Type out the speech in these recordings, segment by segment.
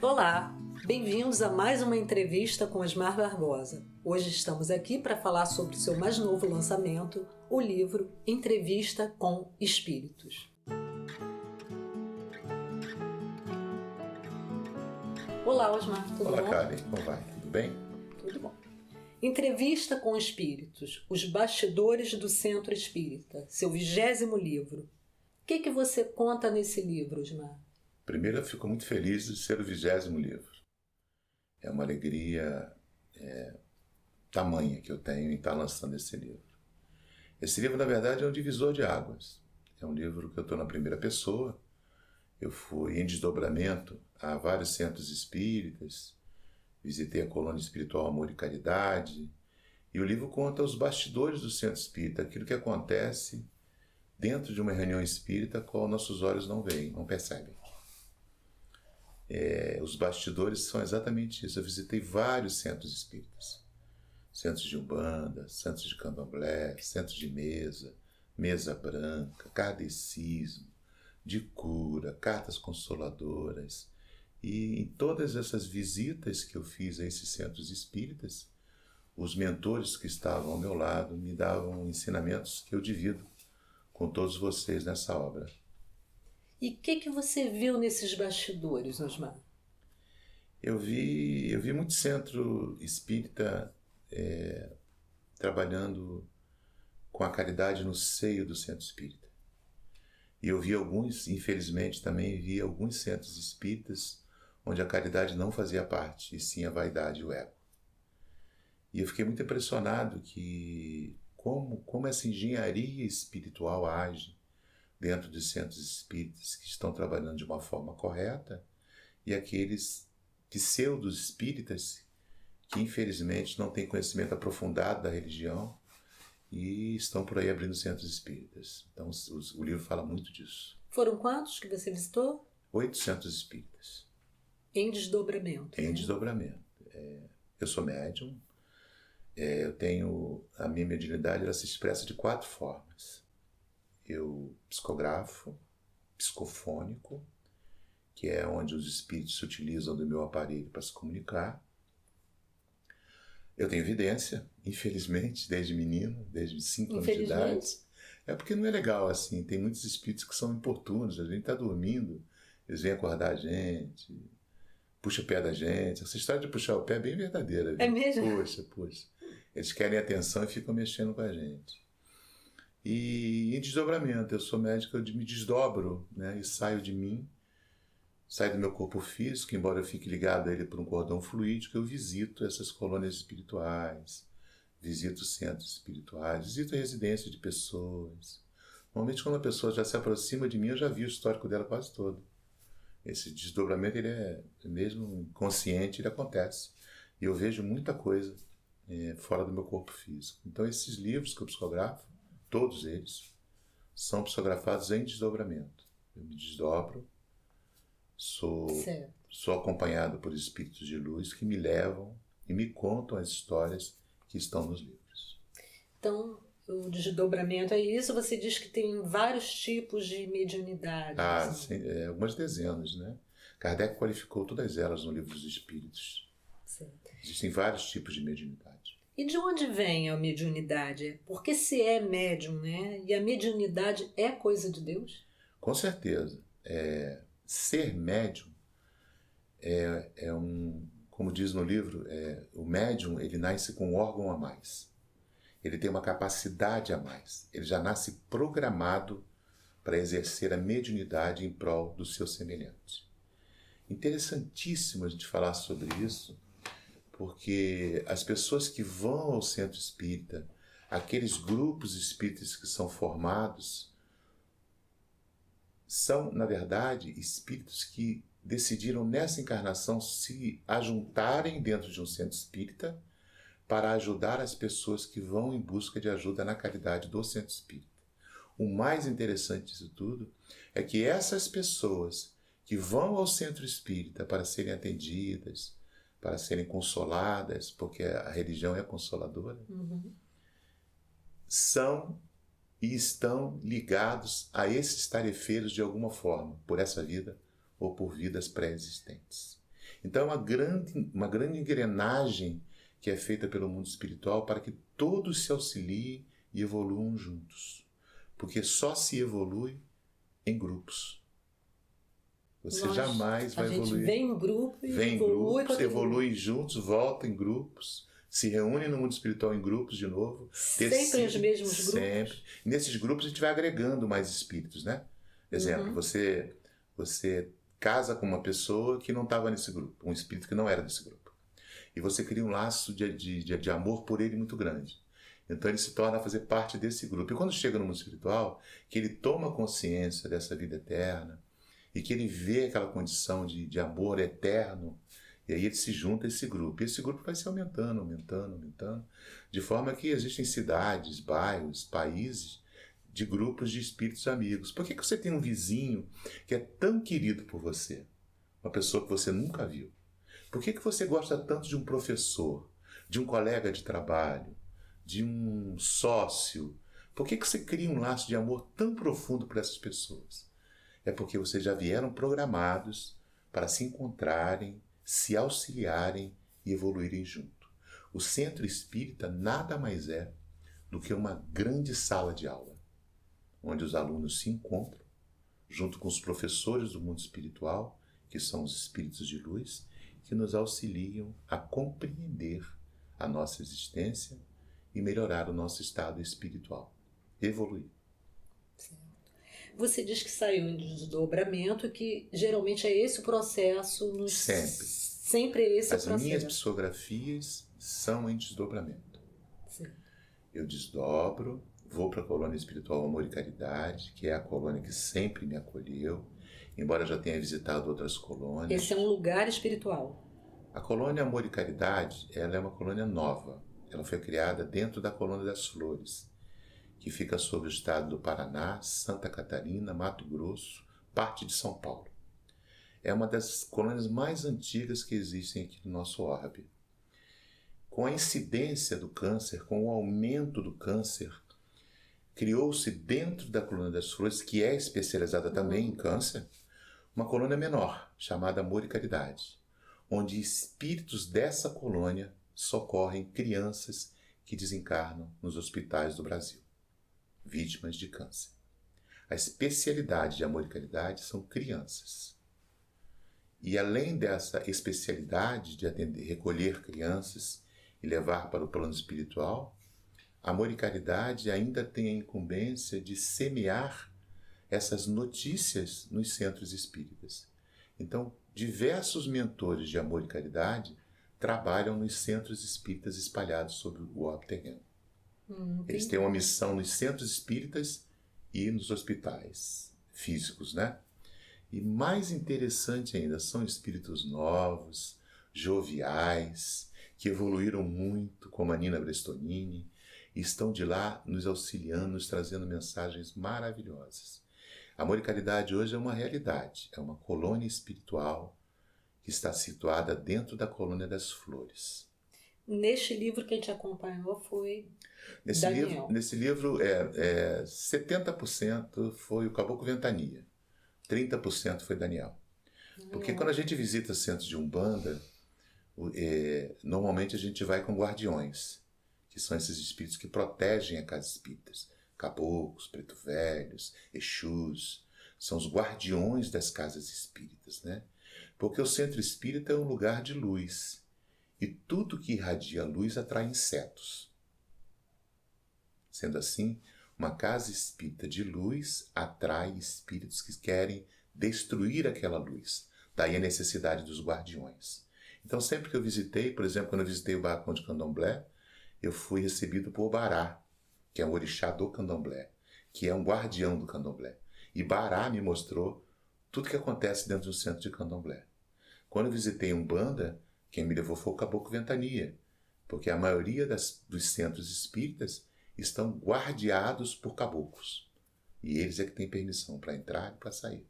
Olá, bem-vindos a mais uma entrevista com Osmar Barbosa. Hoje estamos aqui para falar sobre o seu mais novo lançamento, o livro Entrevista com Espíritos. Olá, Osmar, tudo bom? Olá, Karen, como vai? Tudo bem? Tudo bom. Entrevista com Espíritos, os bastidores do Centro Espírita, seu 20º livro. O que você conta nesse livro, Osmar? Primeiro, eu fico muito feliz de ser o 20º livro. É uma alegria tamanha que eu tenho em estar lançando esse livro. Esse livro, na verdade, é um divisor de águas. É um livro que eu estou na primeira pessoa. Eu fui em desdobramento a vários centros espíritas, visitei a colônia espiritual Amor e Caridade, e o livro conta os bastidores do centro espírita, aquilo que acontece dentro de uma reunião espírita, qual nossos olhos não veem, não percebem. Os bastidores são exatamente isso. Eu visitei vários centros espíritas. Centros de Umbanda, centros de Candomblé, centros de mesa branca, kardecismo, de cura, cartas consoladoras. E em todas essas visitas que eu fiz a esses centros espíritas, os mentores que estavam ao meu lado me davam ensinamentos que eu divido com todos vocês nessa obra. E o que você viu nesses bastidores, Osmar? Eu vi muito centro espírita trabalhando com a caridade no seio do centro espírita. E eu vi alguns, infelizmente também vi alguns centros espíritas onde a caridade não fazia parte, e sim a vaidade e o ego. E eu fiquei muito impressionado que como essa engenharia espiritual age dentro de centros espíritas que estão trabalhando de uma forma correta e aqueles pseudos espíritas que infelizmente não têm conhecimento aprofundado da religião e estão por aí abrindo centros espíritas. Então o livro fala muito disso. Foram quantos que você visitou? 8 centros espíritas. Em desdobramento. Em desdobramento. Eu sou médium. A minha mediunidade ela se expressa de 4 formas. Eu psicografo, psicofônico, que é onde os espíritos se utilizam do meu aparelho para se comunicar. Eu tenho evidência, infelizmente, desde menino, desde 5 anos de idade. É porque não é legal assim, tem muitos espíritos que são importunos, a gente está dormindo, eles vêm acordar a gente, puxa o pé da gente. Essa história de puxar o pé é bem verdadeira. Viu? É mesmo? Puxa. Eles querem atenção e ficam mexendo com a gente. E em desdobramento, eu sou médico, eu me desdobro, né, e saio de mim, saio do meu corpo físico, embora eu fique ligado a ele por um cordão fluídico, eu visito essas colônias espirituais, visito centros espirituais, visito a residência de pessoas. Normalmente quando a pessoa já se aproxima de mim, eu já vi o histórico dela quase todo. Esse desdobramento, ele é mesmo inconsciente, ele acontece. E eu vejo muita coisa fora do meu corpo físico. Então esses livros que eu psicografo, todos eles são psicografados em desdobramento. Eu me desdobro, sou acompanhado por espíritos de luz que me levam e me contam as histórias que estão nos livros. Então, o desdobramento é isso. Você diz que tem vários tipos de mediunidade. Sim, algumas dezenas, né? Kardec qualificou todas elas no Livro dos Espíritos. Certo. Existem vários tipos de mediunidade. E de onde vem a mediunidade? Porque se é médium, né? E a mediunidade é coisa de Deus? Com certeza. Ser médium como diz no livro, o médium ele nasce com um órgão a mais. Ele tem uma capacidade a mais. Ele já nasce programado para exercer a mediunidade em prol do seu semelhante. Interessantíssimo a gente falar sobre isso, porque as pessoas que vão ao centro espírita, aqueles grupos espíritas que são formados, são, na verdade, espíritos que decidiram nessa encarnação se ajuntarem dentro de um centro espírita para ajudar as pessoas que vão em busca de ajuda na caridade do centro espírita. O mais interessante disso tudo é que essas pessoas que vão ao centro espírita para serem atendidas, para serem consoladas, porque a religião é consoladora, são e estão ligados a esses tarefeiros de alguma forma, por essa vida ou por vidas pré-existentes. Então é uma grande engrenagem que é feita pelo mundo espiritual para que todos se auxiliem e evoluam juntos. Porque só se evolui em grupos. Você jamais vai evoluir. A gente vem em grupo e vem evolui juntos, volta em grupos, se reúne no mundo espiritual em grupos de novo. Sempre os mesmos grupos? Sempre. Nesses grupos a gente vai agregando mais espíritos, né? Exemplo, você casa com uma pessoa que não estava nesse grupo, um espírito que não era desse grupo. E você cria um laço de amor por ele muito grande. Então ele se torna a fazer parte desse grupo. E quando chega no mundo espiritual, que ele toma consciência dessa vida eterna, e que ele vê aquela condição de amor eterno, e aí ele se junta a esse grupo. E esse grupo vai se aumentando, de forma que existem cidades, bairros, países, de grupos de espíritos amigos. Por que você tem um vizinho que é tão querido por você? Uma pessoa que você nunca viu. Por que você gosta tanto de um professor, de um colega de trabalho, de um sócio? Por que você cria um laço de amor tão profundo por essas pessoas? É porque vocês já vieram programados para se encontrarem, se auxiliarem e evoluírem junto. O centro espírita nada mais é do que uma grande sala de aula, onde os alunos se encontram, junto com os professores do mundo espiritual, que são os espíritos de luz, que nos auxiliam a compreender a nossa existência e melhorar o nosso estado espiritual, evoluir. Você diz que saiu em desdobramento, que geralmente é esse o processo? Sempre é esse o processo. As minhas psicografias são em desdobramento. Sim. Eu desdobro, vou para a colônia espiritual Amor e Caridade, que é a colônia que sempre me acolheu, embora eu já tenha visitado outras colônias. Esse é um lugar espiritual. A colônia Amor e Caridade, ela é uma colônia nova. Ela foi criada dentro da Colônia das Flores, que fica sobre o estado do Paraná, Santa Catarina, Mato Grosso, parte de São Paulo. É uma das colônias mais antigas que existem aqui no nosso orbe. Com a incidência do câncer, com o aumento do câncer, criou-se dentro da Colônia das Flores, que é especializada também em câncer, uma colônia menor, chamada Amor e Caridade, onde espíritos dessa colônia socorrem crianças que desencarnam nos hospitais do Brasil, vítimas de câncer. A especialidade de Amor e Caridade são crianças. E além dessa especialidade de recolher crianças e levar para o plano espiritual, Amor e Caridade ainda tem a incumbência de semear essas notícias nos centros espíritas. Então, diversos mentores de Amor e Caridade trabalham nos centros espíritas espalhados sobre o orbe terreno. Eles têm uma missão nos centros espíritas e nos hospitais físicos, né? E mais interessante ainda, são espíritos novos, joviais, que evoluíram muito, como a Nina Brestonini, e estão de lá nos auxiliando, nos trazendo mensagens maravilhosas. Amor e Caridade hoje é uma realidade, é uma colônia espiritual que está situada dentro da Colônia das Flores. Neste livro que a gente acompanhou foi Daniel. Nesse livro, 70% foi o Caboclo Ventania, 30% foi Daniel. Porque quando a gente visita centros de Umbanda, normalmente a gente vai com guardiões, que são esses espíritos que protegem a casa espírita. Caboclos, preto velhos, exus, são os guardiões das casas espíritas, né? Porque o centro espírita é um lugar de luz, e tudo que irradia luz atrai insetos. Sendo assim, uma casa espírita de luz atrai espíritos que querem destruir aquela luz. Daí a necessidade dos guardiões. Então, sempre que eu visitei, por exemplo, quando eu visitei o Barracão de Candomblé, eu fui recebido por Bará, que é um orixá do Candomblé, que é um guardião do Candomblé. E Bará me mostrou tudo que acontece dentro do centro de Candomblé. Quando eu visitei Umbanda, quem me levou foi o Caboclo Ventania, porque a maioria dos centros espíritas estão guardeados por caboclos. E eles é que têm permissão para entrar e para sair.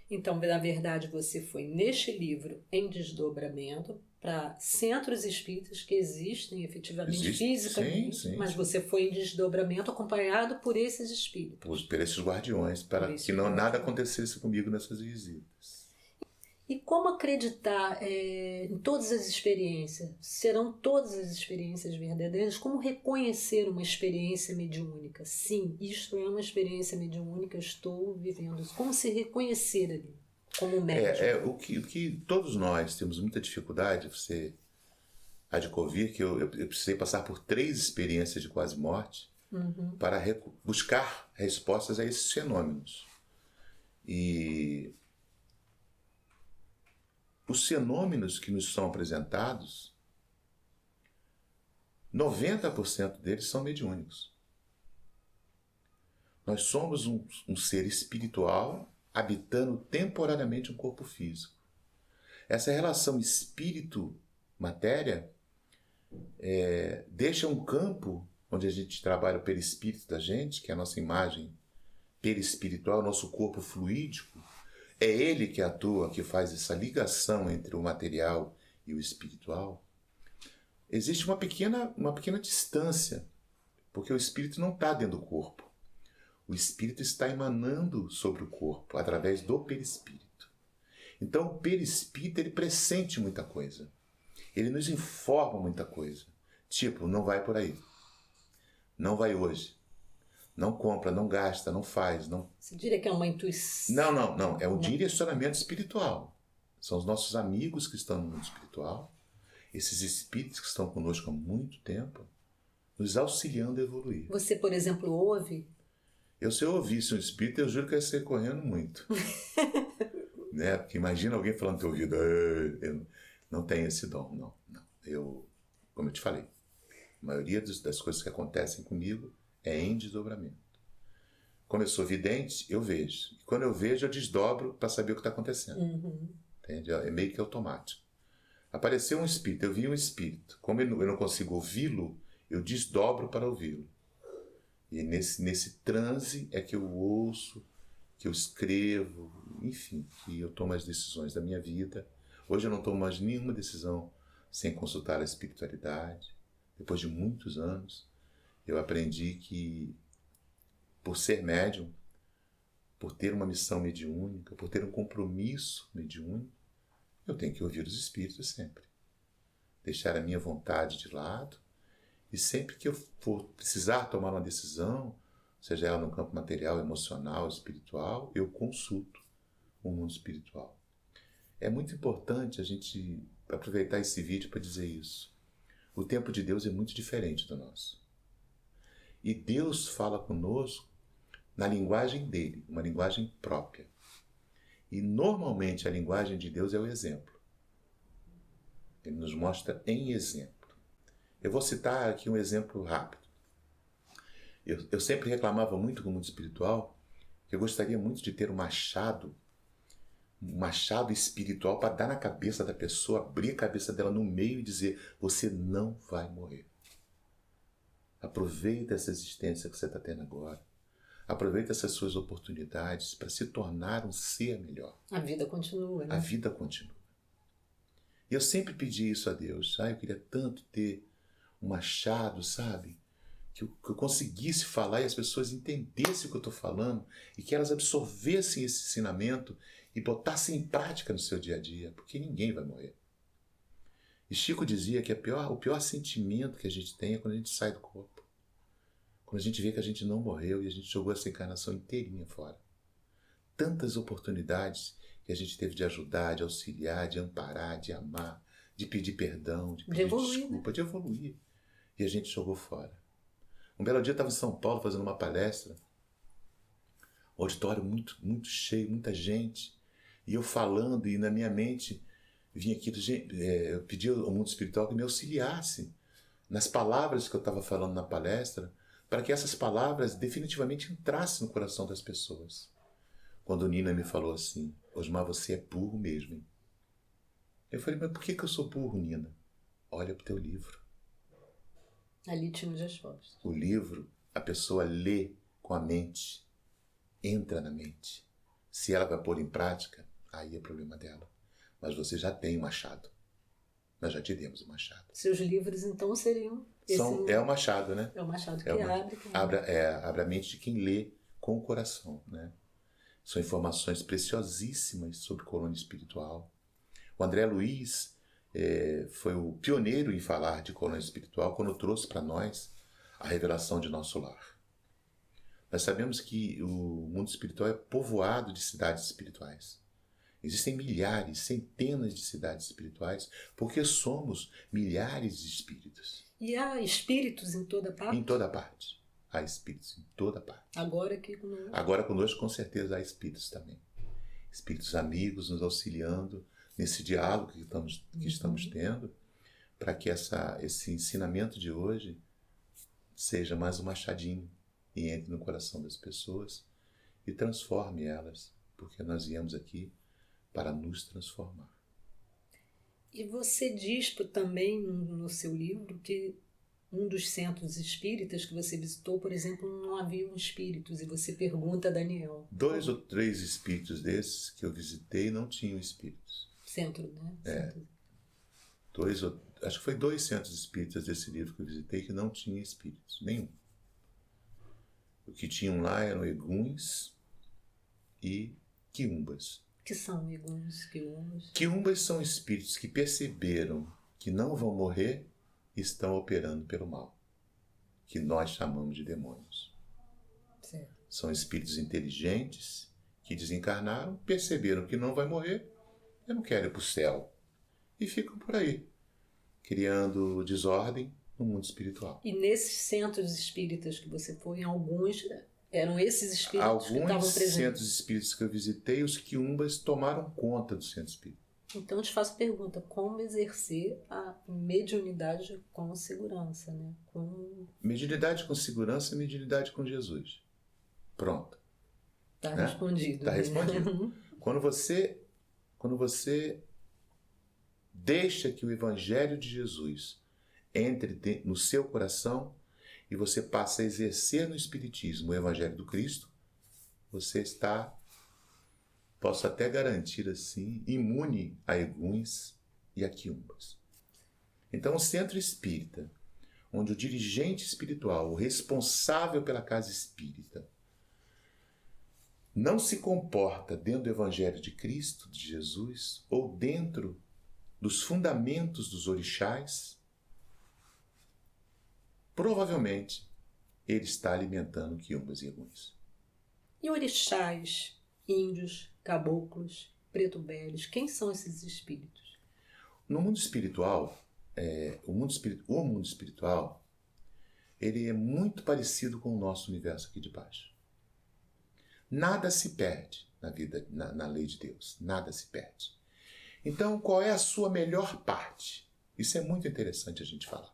Então, na verdade, você foi neste livro em desdobramento para centros espíritas que existem efetivamente, fisicamente, sim. Mas você foi em desdobramento acompanhado por esses espíritos. Por esses guardiões, para que nada acontecesse comigo nessas visitas. E como acreditar em todas as experiências? Serão todas as experiências verdadeiras? Como reconhecer uma experiência mediúnica? Sim, isto é uma experiência mediúnica, eu estou vivendo isso. Como se reconhecer ali, como médium? O que todos nós temos muita dificuldade, você há de convir que eu precisei passar por 3 experiências de quase morte para buscar respostas a esses fenômenos. E os fenômenos que nos são apresentados, 90% deles são mediúnicos. Nós somos um ser espiritual habitando temporariamente um corpo físico. Essa relação espírito-matéria deixa um campo onde a gente trabalha o perispírito da gente, que é a nossa imagem perispiritual, nosso corpo fluídico. É ele que atua, que faz essa ligação entre o material e o espiritual. Existe uma pequena distância, porque o espírito não está dentro do corpo. O espírito está emanando sobre o corpo, através do perispírito. Então o perispírito, ele pressente muita coisa. Ele nos informa muita coisa. Tipo, não vai por aí. Não vai hoje. Não compra, não gasta, não faz. Não... Você diria que é uma intuição? Não. É um direcionamento espiritual. São os nossos amigos que estão no mundo espiritual, esses espíritos que estão conosco há muito tempo, nos auxiliando a evoluir. Você, por exemplo, ouve? Se eu ouvisse um espírito, eu juro que eu ia sair correndo muito. Né? Porque imagina alguém falando no teu ouvido, eu não tenho esse dom. Não. Como eu te falei, a maioria das coisas que acontecem comigo é em desdobramento. Como eu sou vidente, eu vejo. E quando eu vejo, eu desdobro para saber o que está acontecendo. Entende? É meio que automático. Apareceu um espírito, eu vi um espírito. Como eu não consigo ouvi-lo, eu desdobro para ouvi-lo. E nesse transe é que eu ouço, que eu escrevo, enfim, que eu tomo as decisões da minha vida. Hoje eu não tomo mais nenhuma decisão sem consultar a espiritualidade. Depois de muitos anos, eu aprendi que, por ser médium, por ter uma missão mediúnica, por ter um compromisso mediúnico, eu tenho que ouvir os espíritos sempre. Deixar a minha vontade de lado. E sempre que eu for precisar tomar uma decisão, seja ela no campo material, emocional, espiritual, eu consulto o mundo espiritual. É muito importante a gente aproveitar esse vídeo para dizer isso. O tempo de Deus é muito diferente do nosso. E Deus fala conosco na linguagem dele, uma linguagem própria. E normalmente a linguagem de Deus é o exemplo. Ele nos mostra em exemplo. Eu vou citar aqui um exemplo rápido. Eu sempre reclamava muito com o mundo espiritual que eu gostaria muito de ter um machado espiritual para dar na cabeça da pessoa, abrir a cabeça dela no meio e dizer: você não vai morrer. Aproveita essa existência que você está tendo agora. Aproveita essas suas oportunidades para se tornar um ser melhor. A vida continua, né? A vida continua. E eu sempre pedi isso a Deus. Eu queria tanto ter um machado, sabe? Que eu conseguisse falar e as pessoas entendessem o que eu estou falando e que elas absorvessem esse ensinamento e botassem em prática no seu dia a dia, porque ninguém vai morrer. E Chico dizia que o pior sentimento que a gente tem é quando a gente sai do corpo. Quando a gente vê que a gente não morreu e a gente jogou essa encarnação inteirinha fora. Tantas oportunidades que a gente teve de ajudar, de auxiliar, de amparar, de amar, de pedir perdão, de pedir desculpa, de evoluir. E a gente jogou fora. Um belo dia eu estava em São Paulo fazendo uma palestra, um auditório muito, muito cheio, muita gente, e eu falando, e na minha mente vinha aquilo, eu pedi ao mundo espiritual que me auxiliasse nas palavras que eu estava falando na palestra, para que essas palavras definitivamente entrassem no coração das pessoas. Quando Nina me falou assim: Osmar, você é burro mesmo, hein? Eu falei: mas por que eu sou burro, Nina? Olha para o teu livro. Ali tinha as respostas. O livro, a pessoa lê com a mente, entra na mente. Se ela vai pôr em prática, aí é problema dela. Mas você já tem o machado. Nós já te demos o machado. Seus livros, então, seriam... É o machado, né? É o machado que abre. Abre a mente de quem lê com o coração, né? São informações preciosíssimas sobre colônia espiritual. O André Luiz foi o pioneiro em falar de colônia espiritual quando trouxe para nós a revelação de nosso lar. Nós sabemos que o mundo espiritual é povoado de cidades espirituais. Existem milhares, centenas de cidades espirituais, porque somos milhares de espíritos. E há espíritos em toda parte? Em toda parte. Há espíritos em toda parte. Agora aqui conosco? Agora conosco, com certeza, há espíritos também. Espíritos amigos nos auxiliando nesse diálogo que estamos tendo, para que esse ensinamento de hoje seja mais um machadinho e entre no coração das pessoas e transforme elas, porque nós viemos aqui para nos transformar. E você diz também no seu livro que um dos centros espíritas que você visitou, por exemplo, não haviam espíritos, e você pergunta a Daniel. 2 ou 3 espíritos desses que eu visitei não tinham espíritos. Centro, né? Acho que foi 2 centros espíritas desse livro que eu visitei que não tinham espíritos, nenhum. O que tinham lá eram eguns e quiumbas. Que são eguns, quiumbas? Quiumbas são espíritos que perceberam que não vão morrer e estão operando pelo mal, que nós chamamos de demônios. Certo. São espíritos inteligentes que desencarnaram, perceberam que não vai morrer e não querem ir para o céu. E ficam por aí, criando desordem no mundo espiritual. E nesses centros espíritas que você foi, em alguns eram esses espíritos que estavam presentes? Alguns centros espíritas que eu visitei, os quiumbas tomaram conta do centro espírita. Então, eu te faço a pergunta, como exercer a mediunidade com segurança, né? Mediunidade com segurança e mediunidade com Jesus. Pronto. Está respondido. Está respondido. Quando você deixa que o Evangelho de Jesus entre no seu coração e você passa a exercer no Espiritismo o Evangelho do Cristo, você está, posso até garantir assim, imune a eguns e a quiumbas. Então, o centro espírita, onde o dirigente espiritual, o responsável pela casa espírita, não se comporta dentro do Evangelho de Cristo, de Jesus, ou dentro dos fundamentos dos orixás, provavelmente ele está alimentando quiumbas e eguns. E orixás, índios, caboclos, preto-velhos, quem são esses espíritos? No mundo espiritual, o mundo espiritual, ele é muito parecido com o nosso universo aqui de baixo. Nada se perde na vida, na lei de Deus. Nada se perde. Então, qual é a sua melhor parte? Isso é muito interessante a gente falar.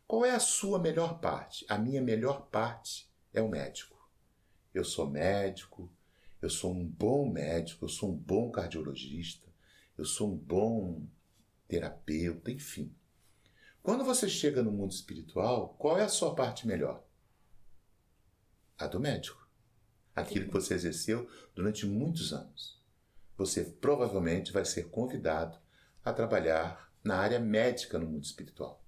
Qual é a sua melhor parte? A minha melhor parte é o médico. Eu sou médico, eu sou um bom médico, eu sou um bom cardiologista, eu sou um bom terapeuta, enfim. Quando você chega no mundo espiritual, qual é a sua parte melhor? A do médico. Aquilo que você exerceu durante muitos anos. Você provavelmente vai ser convidado a trabalhar na área médica no mundo espiritual.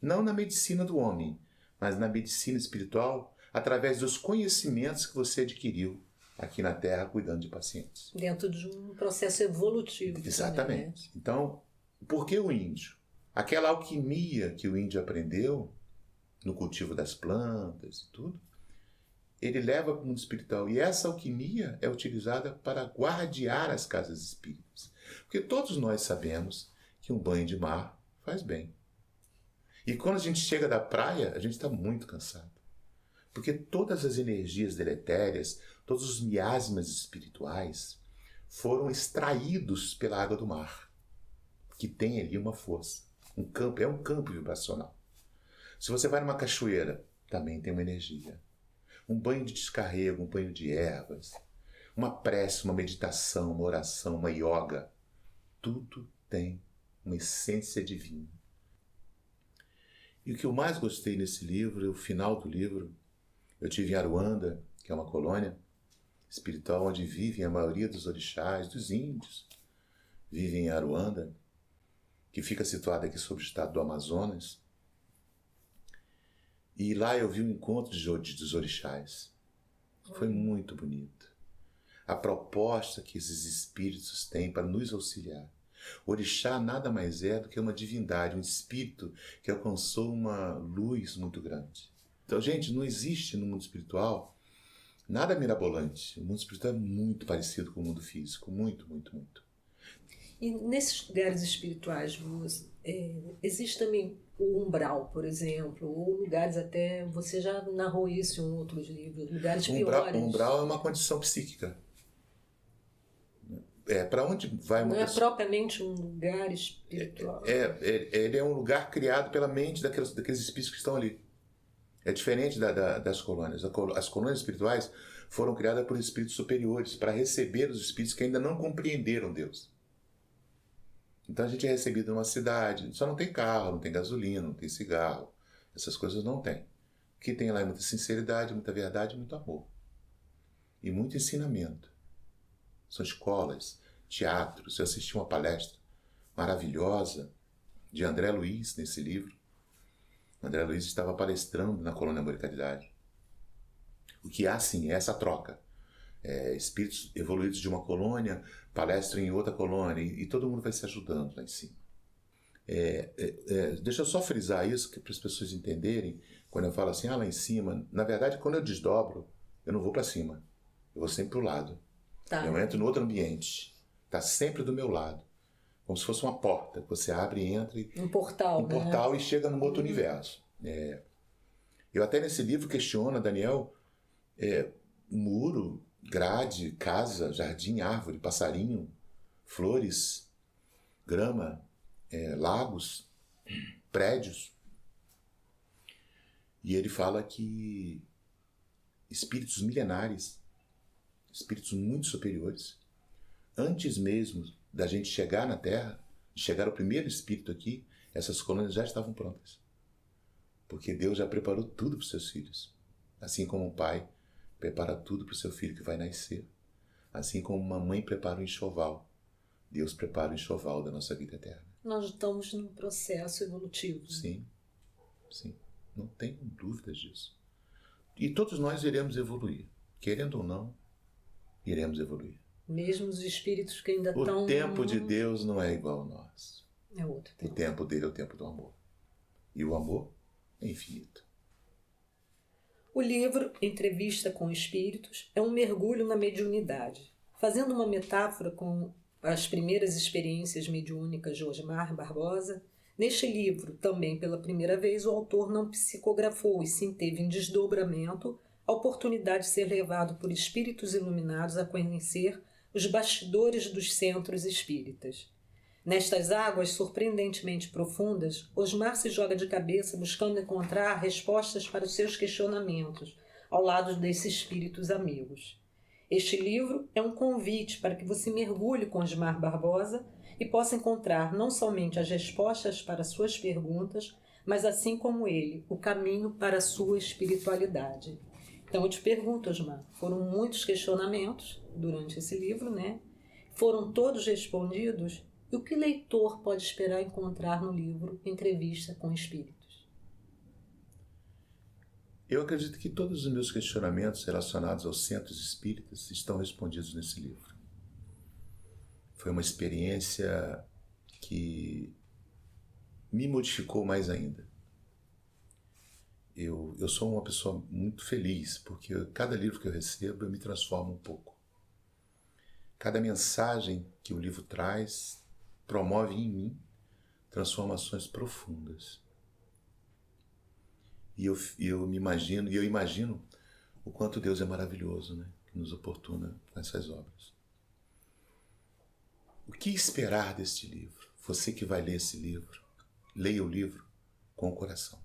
Não na medicina do homem, mas na medicina espiritual, através dos conhecimentos que você adquiriu aqui na Terra, cuidando de pacientes. Dentro de um processo evolutivo. Exatamente. Também, né? Então, por que o índio? Aquela alquimia que o índio aprendeu no cultivo das plantas e tudo, ele leva para o mundo espiritual. E essa alquimia é utilizada para guardiar as casas espíritas. Porque todos nós sabemos que um banho de mar faz bem. E quando a gente chega da praia, a gente está muito cansado. Porque todas as energias deletérias, todos os miasmas espirituais foram extraídos pela água do mar, que tem ali uma força. É um campo vibracional. Se você vai numa cachoeira, também tem uma energia. Um banho de descarrego, um banho de ervas, uma prece, uma meditação, uma oração, uma yoga. Tudo tem uma essência divina. E o que eu mais gostei nesse livro é o final do livro. Eu estive em Aruanda, que é uma colônia espiritual onde vivem a maioria dos orixás, dos índios. Vivem em Aruanda, que fica situada aqui sob o estado do Amazonas. E lá eu vi um encontro dos orixás. Foi muito bonito. A proposta que esses espíritos têm para nos auxiliar. Orixá nada mais é do que uma divindade, um espírito que alcançou uma luz muito grande. Então, gente, não existe no mundo espiritual nada mirabolante. O mundo espiritual é muito parecido com o mundo físico, muito, muito, muito. E nesses lugares espirituais, existe também o umbral, por exemplo, ou lugares até, você já narrou isso em outros livros, lugares piores. O umbral é uma condição psíquica. Para onde vai uma Não é pessoa? propriamente um lugar espiritual. Ele é um lugar criado pela mente daqueles espíritos que estão ali. É diferente das colônias. As colônias espirituais foram criadas por espíritos superiores para receber os espíritos que ainda não compreenderam Deus. Então a gente é recebido numa cidade, só não tem carro, não tem gasolina, não tem cigarro. Essas coisas não tem. O que tem lá é muita sinceridade, muita verdade, muito amor. E muito ensinamento. São escolas, teatros. Eu assisti uma palestra maravilhosa de André Luiz nesse livro. André Luiz estava palestrando na Colônia Amor e Caridade. O que há, sim, é essa troca. Espíritos evoluídos de uma colônia palestram em outra colônia e todo mundo vai se ajudando lá em cima. Deixa eu só frisar isso para as pessoas entenderem. Quando eu falo assim, lá em cima, na verdade, quando eu desdobro, eu não vou para cima. Eu vou sempre para o lado. Tá. Eu entro no outro ambiente. Está sempre do meu lado. Como se fosse uma porta. Você abre e entra. Um portal, um portal e chega num outro universo. Eu até nesse livro questiono, Daniel, muro, grade, casa, jardim, árvore, passarinho, flores, grama, lagos, prédios. E ele fala que espíritos milenares, espíritos muito superiores, antes mesmo da gente chegar na Terra, de chegar ao primeiro espírito aqui, essas colônias já estavam prontas. Porque Deus já preparou tudo para os seus filhos. Assim como o pai prepara tudo para o seu filho que vai nascer. Assim como uma mãe prepara o enxoval. Deus prepara o enxoval da nossa vida eterna. Nós estamos num processo evolutivo. Sim, sim. Não tenho dúvidas disso. E todos nós iremos evoluir. Querendo ou não, iremos evoluir. Mesmo os espíritos que ainda estão... O tempo de Deus não é igual ao nosso. É outro tempo. O tempo dele é o tempo do amor. E o amor é infinito. O livro Entrevista com Espíritos é um mergulho na mediunidade. Fazendo uma metáfora com as primeiras experiências mediúnicas de Osmar Barbosa, neste livro, também pela primeira vez, o autor não psicografou e sim teve em desdobramento a oportunidade de ser levado por espíritos iluminados a conhecer os bastidores dos centros espíritas. Nestas águas surpreendentemente profundas, Osmar se joga de cabeça buscando encontrar respostas para os seus questionamentos, ao lado desses espíritos amigos. Este livro é um convite para que você mergulhe com Osmar Barbosa e possa encontrar não somente as respostas para suas perguntas, mas assim como ele, o caminho para a sua espiritualidade. Então eu te pergunto, Osmar, foram muitos questionamentos durante esse livro, né? Foram todos respondidos? E o que o leitor pode esperar encontrar no livro Entrevista com Espíritos? Eu acredito que todos os meus questionamentos relacionados aos centros espíritas estão respondidos nesse livro. Foi uma experiência que me modificou mais ainda. Eu sou uma pessoa muito feliz, porque cada livro que eu recebo eu me transformo um pouco. Cada mensagem que o livro traz promove em mim transformações profundas. E eu imagino o quanto Deus é maravilhoso, né? Que nos oportuna com essas obras. O que esperar deste livro? Você que vai ler esse livro, leia o livro com o coração.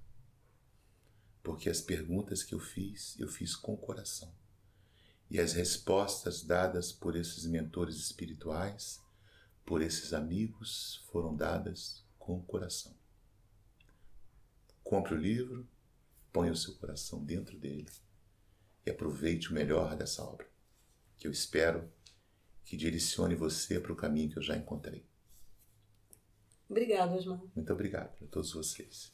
Porque as perguntas que eu fiz com o coração. E as respostas dadas por esses mentores espirituais, por esses amigos, foram dadas com o coração. Compre o livro, ponha o seu coração dentro dele e aproveite o melhor dessa obra, que eu espero que direcione você para o caminho que eu já encontrei. Obrigada, Osmar. Muito obrigado a todos vocês.